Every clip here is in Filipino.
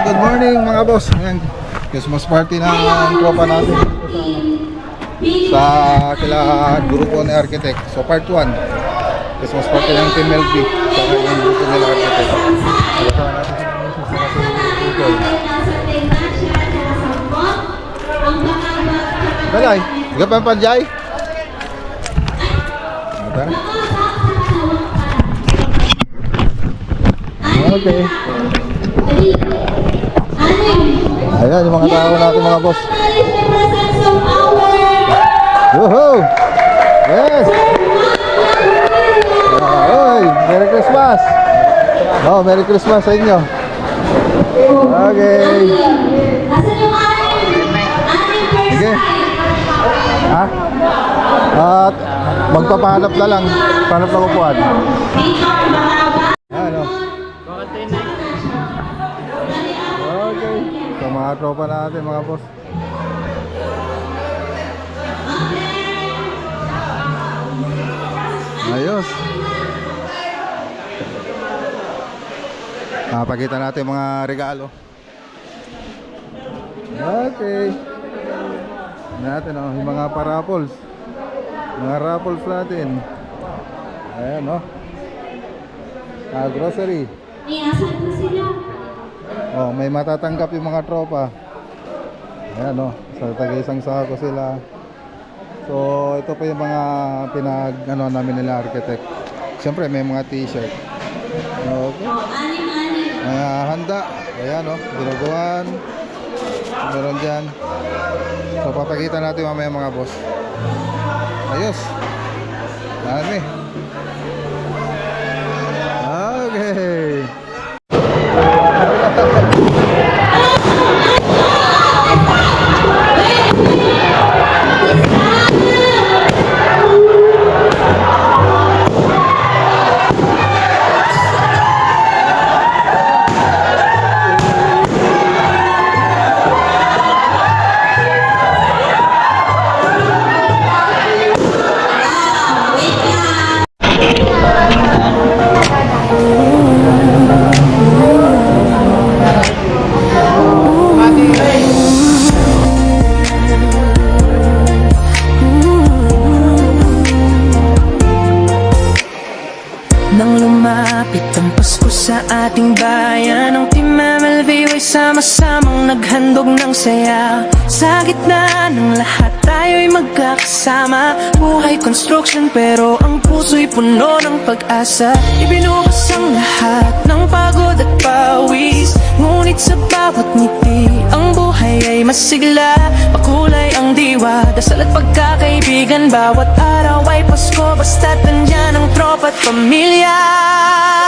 Good morning mga boss. Ayan, Christmas party ng tropa natin sa kila grupo ni Architect. So part 1, Christmas party ng Team LB sa yung grupo nila Architect. Kasama natin sa Misis Balay, gapan pa Jai? Okay. Ayan yung mga tao natin mga boss. Woohoo! Yes! Oy, Merry Christmas! Oh, Merry Christmas sa inyo. Okay. Sige. Ha? At magpapahanap na lang. Pahanap ng upuan. Ano? Okay. So mga tropa natin mga boss. Ayos. Pakita natin mga regalo. Okay. Natin yung mga paraffles. Mga raffles natin. Ayan grocery. Oh, may matatanggap yung mga tropa. Ayan sa tag-isang sako sila. So ito pa yung mga namin nila Architect. Siyempre may mga t-shirt. Okay. Handa. Ayan dinuguan. Meron dyan. So papakita natin mamaya mga boss. Ayos. Dami. Okay. Nang lumapit ang Pasko sa ating bayan, ang Team MLB ay sama-samang naghandog ng saya. Sa gitna ng lahat tayo'y magkakasama. Buhay construction pero ang puso'y puno ng pag-asa. Ibinuhos ang lahat ng pagod at pawis, ngunit sa bawat ngiti ang buhay ay masigla. Pakulay ang diwa, dasal at pagkakaibigan. Bawat araw ay Pasko, basta't nandyan ang tropa at pamilya.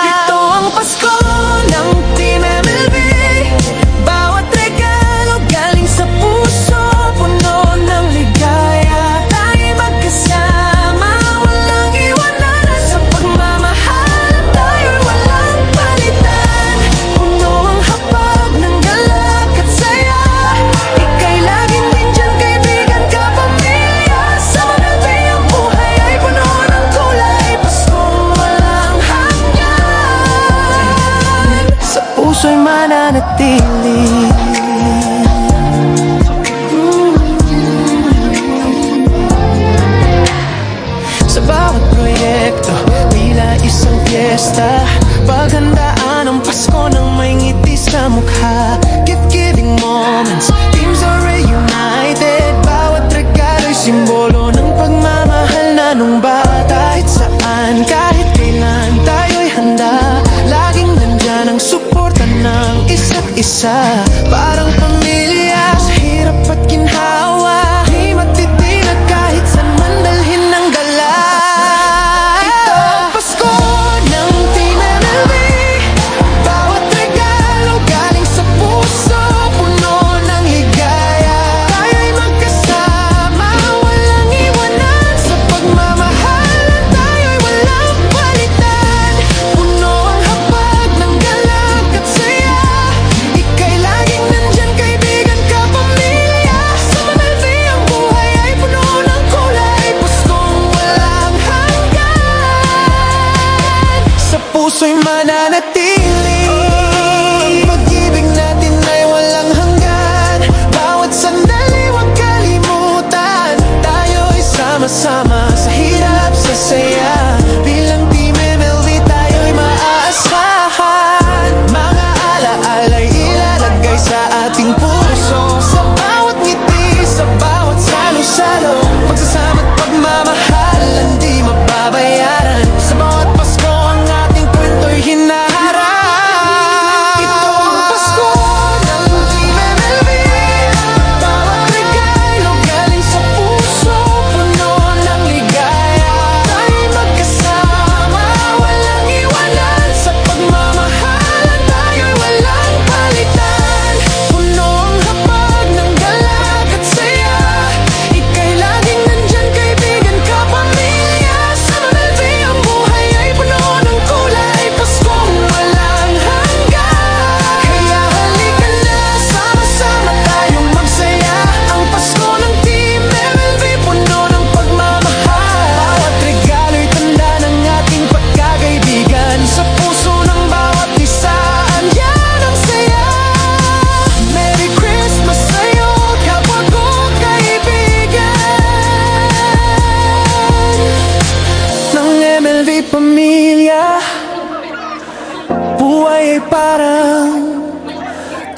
Ito ang Pasko ng Team MLB. Bawat regalo galing sa puso, puno ng ligaya. Tayo'y magkasama, walang iwanan. Sa pagmamahal, tayo'y walang palitan. Puno ang hapag ng galak at saya. Ika'y laging nandyan, kaibigan ka, pamilya. Sa MLB ang buhay ay puno ng kulay. Paskong walang hanggan, sa puso'y mananatili. Sa bawat proyekto, tila isang piyesta. Paghandaan ang Pasko ng may ngiti sa mukha. Gift-giving moments, teams are reunited. Bawat regalo'y simbolo ng pagmamahal na nung bata. Kahit saan, kahit kailan, tayo'y handa. Laging nandyan ang suporta ng isa't isa. Parang pamilya sa hirap at ginhawa. Di matitinag kahit saan man dalhin ng gala. Ito ang Pasko ng Team MLB. Bawat regalo galing sa puso, puno ng ligaya. Tayo'y magkasama, walang iwanan. Sa pagmamahalan, tayo'y walang palitan. Puno ang hapag ng galak at saya. Ika'y laging nandyan,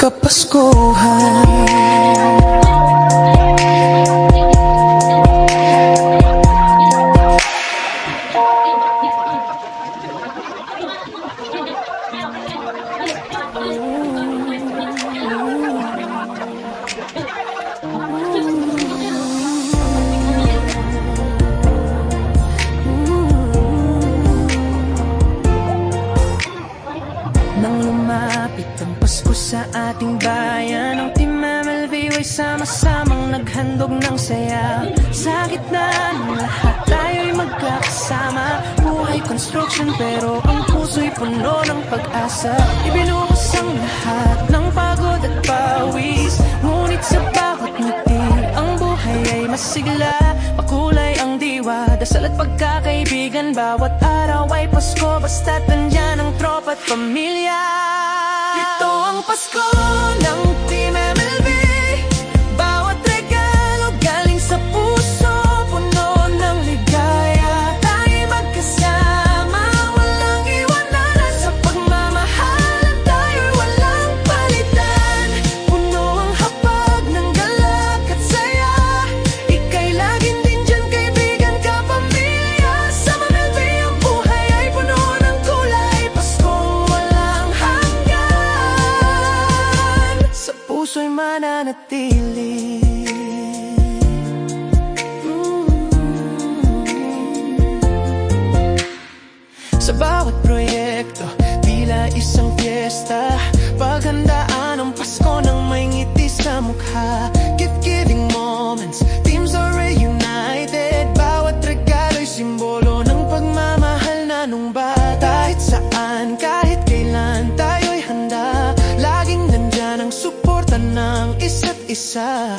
Kapaskuhan. Nang lumapit ang Pasko sa ating bayan, ang Team MLV ay sama-samang naghandog ng saya. Sa gitna ng lahat tayo'y magkakasama. Buhay construction pero ang puso'y puno ng pag-asa. Ibinuhos ang lahat ng pagod at pawis, ngunit sa bawat ngiti ang buhay ay masigla. Makulay ang diwa, dasal at pagkakaibigan. Bawat araw ay Pasko, basta't nandyan ang tropa at pamilya. Ito ang Pasko ng Team MLB. Bawat regalo galing sa puso, puno ng ligaya. Tayo'y magkasama, walang iwanan. Sa pagmamahalan tayo'y walang palitan. Puno ang hapag ng galak at saya. Ika'y laging din dyan, kaibigan, kapamilya. Sa MLB ang buhay ay puno ng kulay. Paskong walang hanggan, sa puso'y mananatili. Sa bawat proyekto, tila isang piyesta. Paghandaan ang Pasko ng may ngiti sa mukha. Gift-giving moments, teams are reunited. Bawat regalo'y simbolo ng pagmamahal na nung bata. Kahit saan, kahit kailan, tayo'y handa. Laging nandyan ang suporta ng isa't isa.